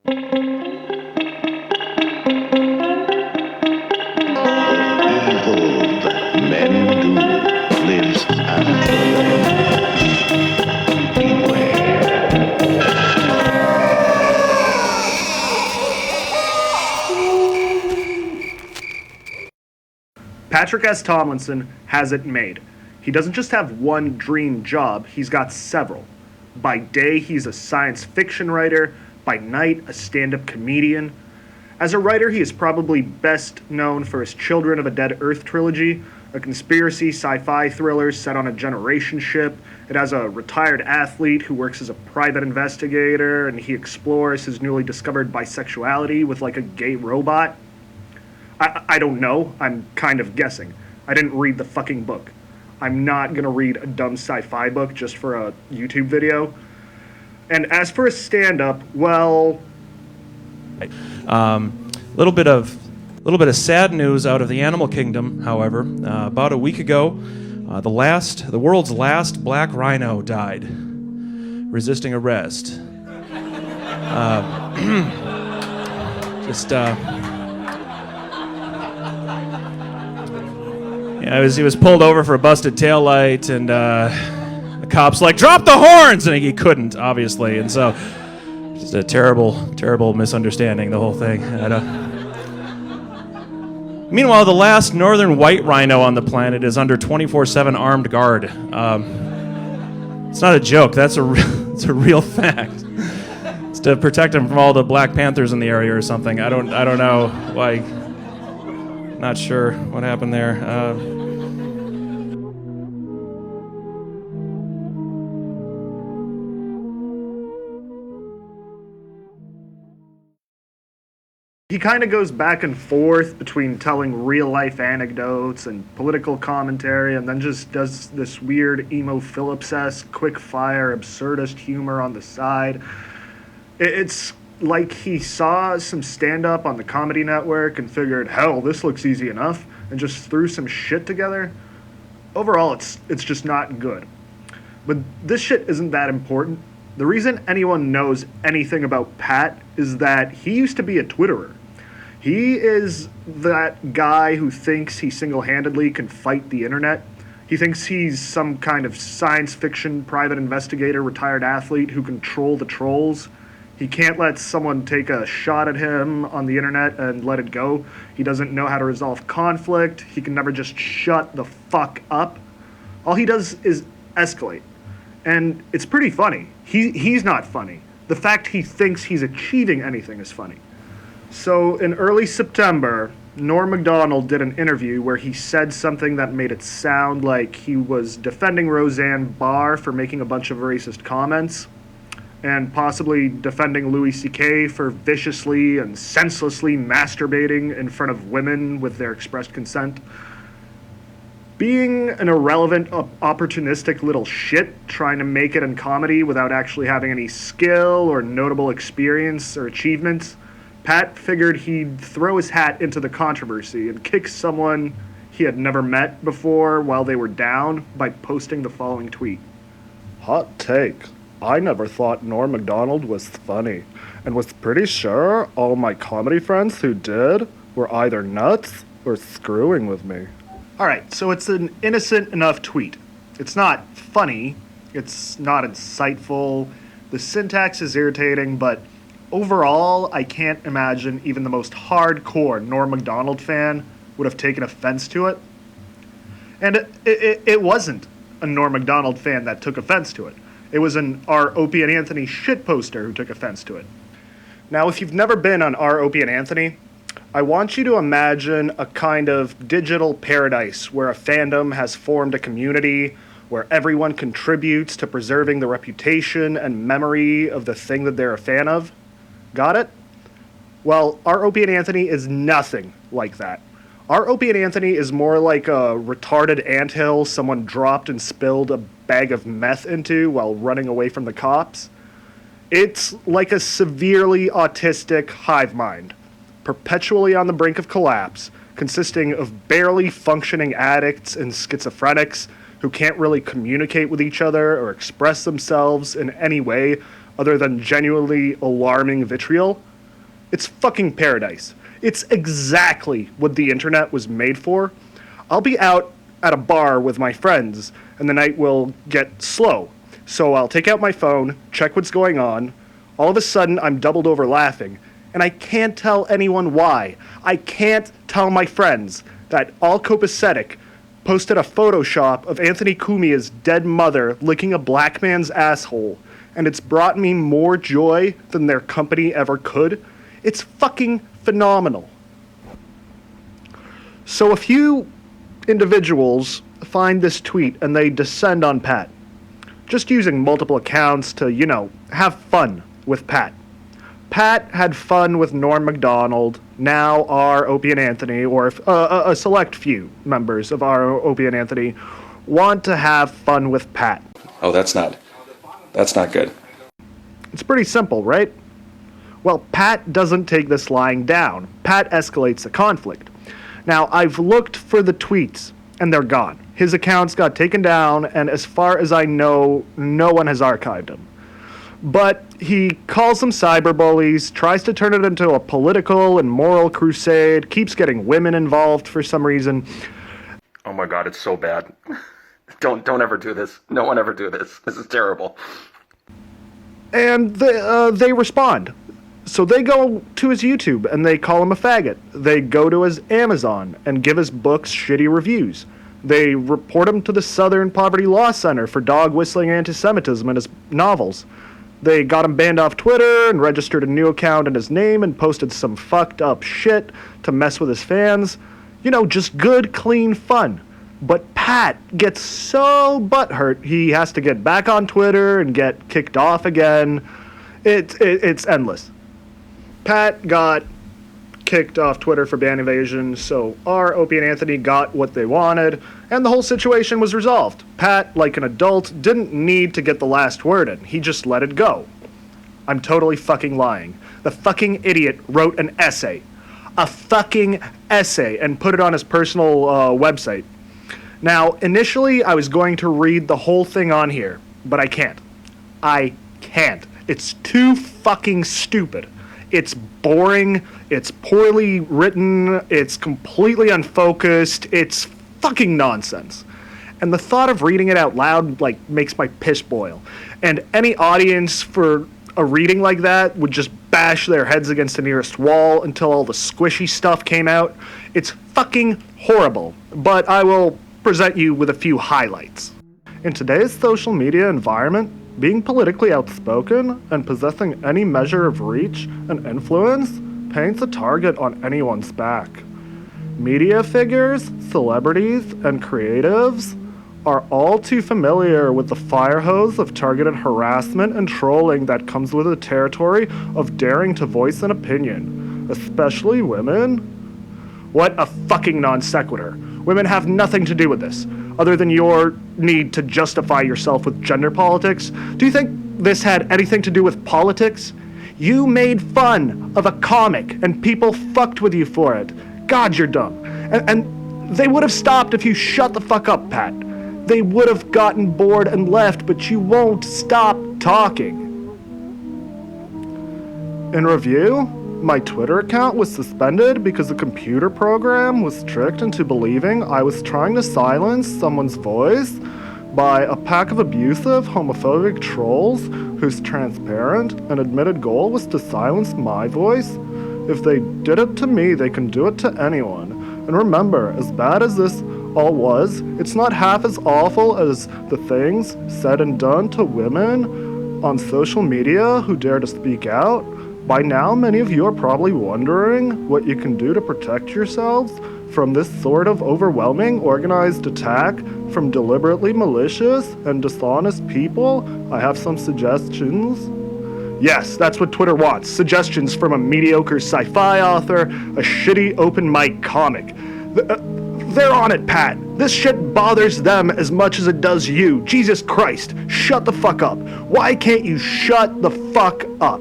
Evil that men do lives after them. Beware. Patrick S Tomlinson has it made. He doesn't just have one dream job, he's got several. By day, he's a science fiction writer. By night, a stand-up comedian. As a writer, he is probably best known for his Children of a Dead Earth trilogy, a conspiracy sci-fi thriller set on a generation ship. It has a retired athlete who works as a private investigator, and he explores his newly discovered bisexuality with like a gay robot. I don't know. I'm kind of guessing. I didn't read the fucking book. I'm not gonna read a dumb sci-fi book just for a YouTube video. And as for a stand-up, well, Little bit of sad news out of the animal kingdom. However, about a week ago, the world's last black rhino died, resisting arrest. He was pulled over for a busted taillight, and the cops like, drop the horns, and he couldn't, obviously, and so just a terrible misunderstanding, the whole thing. Meanwhile, the last northern white rhino on the planet is under 24/7 armed guard. It's not a joke. That's it's a real fact. It's to protect him from all the Black Panthers in the area or something. I don't know why. Not sure what happened there. he kind of goes back and forth between telling real-life anecdotes and political commentary, and then just does this weird emo Phillips-esque, quick-fire, absurdist humor on the side. It's like he saw some stand-up on the Comedy Network and figured, hell, this looks easy enough, and just threw some shit together. Overall, it's just not good. But this shit isn't that important. The reason anyone knows anything about Pat is that he used to be a Twitterer. He is that guy who thinks he single-handedly can fight the internet. He thinks he's some kind of science fiction private investigator, retired athlete who can troll the trolls. He can't let someone take a shot at him on the internet and let it go. He doesn't know how to resolve conflict. He can never just shut the fuck up. All he does is escalate. And it's pretty funny. He's not funny. The fact he thinks he's achieving anything is funny. So in early September, Norm Macdonald did an interview where he said something that made it sound like he was defending Roseanne Barr for making a bunch of racist comments, and possibly defending Louis C.K. for viciously and senselessly masturbating in front of women with their expressed consent. Being an irrelevant, opportunistic little shit trying to make it in comedy without actually having any skill or notable experience or achievements, Pat figured he'd throw his hat into the controversy and kick someone he had never met before while they were down by posting the following tweet. Hot take. I never thought Norm Macdonald was funny, and was pretty sure all my comedy friends who did were either nuts or screwing with me. Alright, so it's an innocent enough tweet. It's not funny, it's not insightful, the syntax is irritating, but overall, I can't imagine even the most hardcore Norm Macdonald fan would have taken offense to it. And it wasn't a Norm Macdonald fan that took offense to it. It was an R. Opie and Anthony shitposter who took offense to it. Now, if you've never been on R. Opie and Anthony, I want you to imagine a kind of digital paradise where a fandom has formed a community where everyone contributes to preserving the reputation and memory of the thing that they're a fan of. Got it? Well, R. Opie and Anthony is nothing like that. R. Opie and Anthony is more like a retarded anthill someone dropped and spilled a bag of meth into while running away from the cops. It's like a severely autistic hive mind, perpetually on the brink of collapse, consisting of barely functioning addicts and schizophrenics who can't really communicate with each other or express themselves in any way other than genuinely alarming vitriol. It's fucking paradise. It's exactly what the internet was made for. I'll be out at a bar with my friends, and the night will get slow. So I'll take out my phone, check what's going on. All of a sudden, I'm doubled over laughing, and I can't tell anyone why. I can't tell my friends that All Copacetic posted a Photoshop of Anthony Cumia's dead mother licking a black man's asshole, and it's brought me more joy than their company ever could. It's fucking phenomenal. So a few individuals find this tweet and they descend on Pat, just using multiple accounts to, have fun with Pat. Pat had fun with Norm Macdonald, now our Opie and Anthony, or a select few members of our Opie and Anthony want to have fun with Pat. Oh, that's not good. It's pretty simple, right? Well, Pat doesn't take this lying down. Pat escalates the conflict. Now, I've looked for the tweets, and they're gone. His accounts got taken down, and as far as I know, no one has archived them. But he calls them cyberbullies, tries to turn it into a political and moral crusade, keeps getting women involved for some reason. Oh my God, it's so bad. Don't ever do this. No one ever do this. This is terrible. And they respond. So they go to his YouTube and they call him a faggot. They go to his Amazon and give his books shitty reviews. They report him to the Southern Poverty Law Center for dog-whistling anti-Semitism in his novels. They got him banned off Twitter and registered a new account in his name and posted some fucked up shit to mess with his fans. Just good, clean fun. But Pat gets so butthurt he has to get back on Twitter and get kicked off again. It's endless. Pat got kicked off Twitter for ban evasion, so our Opie and Anthony got what they wanted, and the whole situation was resolved. Pat, like an adult, didn't need to get the last word in. He just let it go. I'm totally fucking lying. The fucking idiot wrote an essay. A fucking essay, and put it on his personal website. Now, initially, I was going to read the whole thing on here, but I can't. I can't. It's too fucking stupid. It's boring, it's poorly written, it's completely unfocused, it's fucking nonsense. And the thought of reading it out loud, makes my piss boil. And any audience for a reading like that would just bash their heads against the nearest wall until all the squishy stuff came out. It's fucking horrible, but I will present you with a few highlights. In today's social media environment, being politically outspoken and possessing any measure of reach and influence paints a target on anyone's back. Media figures, celebrities, and creatives are all too familiar with the fire hose of targeted harassment and trolling that comes with the territory of daring to voice an opinion, especially women. What a fucking non sequitur. Women have nothing to do with this, other than your need to justify yourself with gender politics. Do you think this had anything to do with politics? You made fun of a comic, and people fucked with you for it. God, you're dumb. And they would have stopped if you shut the fuck up, Pat. They would have gotten bored and left, but you won't stop talking. In review, my Twitter account was suspended because the computer program was tricked into believing I was trying to silence someone's voice by a pack of abusive, homophobic trolls whose transparent and admitted goal was to silence my voice. If they did it to me, they can do it to anyone. And remember, as bad as this all was, it's not half as awful as the things said and done to women on social media who dare to speak out. By now, many of you are probably wondering what you can do to protect yourselves from this sort of overwhelming organized attack from deliberately malicious and dishonest people. I have some suggestions. Yes, that's what Twitter wants. Suggestions from a mediocre sci-fi author, a shitty open mic comic. They're on it, Pat. This shit bothers them as much as it does you. Jesus Christ, shut the fuck up. Why can't you shut the fuck up?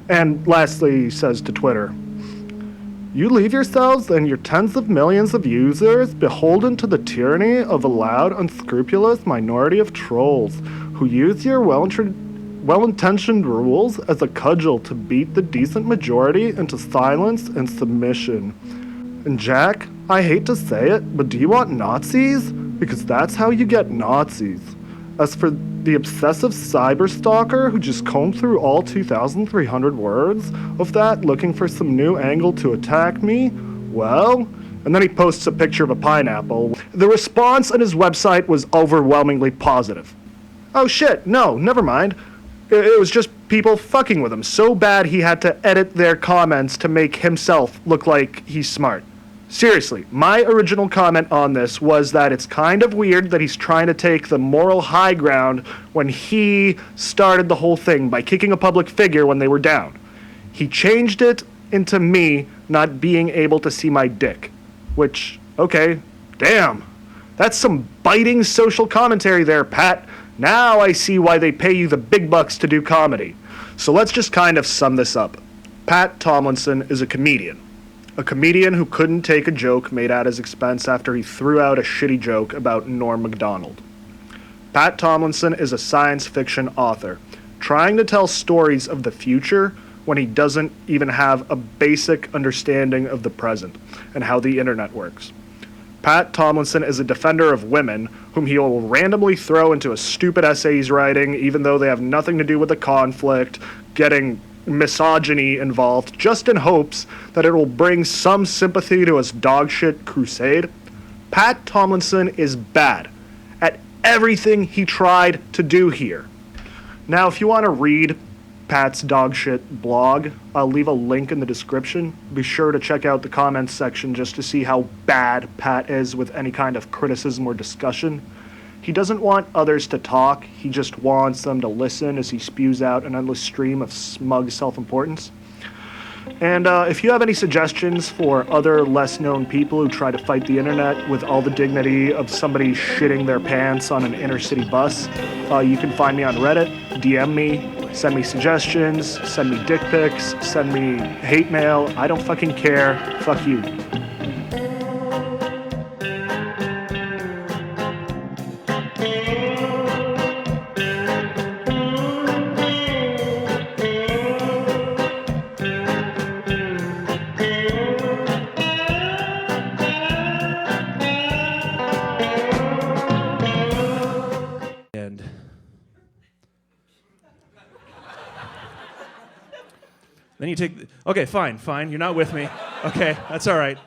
And lastly, he says to Twitter, you leave yourselves and your tens of millions of users beholden to the tyranny of a loud, unscrupulous minority of trolls who use your well-intentioned rules as a cudgel to beat the decent majority into silence and submission. And Jack, I hate to say it, but do you want Nazis? Because that's how you get Nazis. As for the obsessive cyberstalker who just combed through all 2,300 words of that looking for some new angle to attack me, well... And then he posts a picture of a pineapple. The response on his website was overwhelmingly positive. Oh shit, no, never mind. It was just people fucking with him so bad he had to edit their comments to make himself look like he's smart. Seriously, my original comment on this was that it's kind of weird that he's trying to take the moral high ground when he started the whole thing by kicking a public figure when they were down. He changed it into me not being able to see my dick. Which, okay, damn. That's some biting social commentary there, Pat. Now I see why they pay you the big bucks to do comedy. So let's just kind of sum this up. Pat Tomlinson is a comedian. A comedian who couldn't take a joke made at his expense after he threw out a shitty joke about Norm Macdonald. Pat Tomlinson is a science fiction author, trying to tell stories of the future when he doesn't even have a basic understanding of the present and how the internet works. Pat Tomlinson is a defender of women whom he will randomly throw into a stupid essay he's writing, even though they have nothing to do with the conflict, getting misogyny involved, just in hopes that it will bring some sympathy to his dogshit crusade. Pat Tomlinson is bad at everything he tried to do here. Now, if you want to read Pat's dogshit blog, I'll leave a link in the description. Be sure to check out the comments section just to see how bad Pat is with any kind of criticism or discussion. He doesn't want others to talk, he just wants them to listen as he spews out an endless stream of smug self-importance. And if you have any suggestions for other less-known people who try to fight the internet with all the dignity of somebody shitting their pants on an inner-city bus, you can find me on Reddit, DM me, send me suggestions, send me dick pics, send me hate mail. I don't fucking care. Fuck you. And then you take, okay, fine, you're not with me. Okay, that's all right.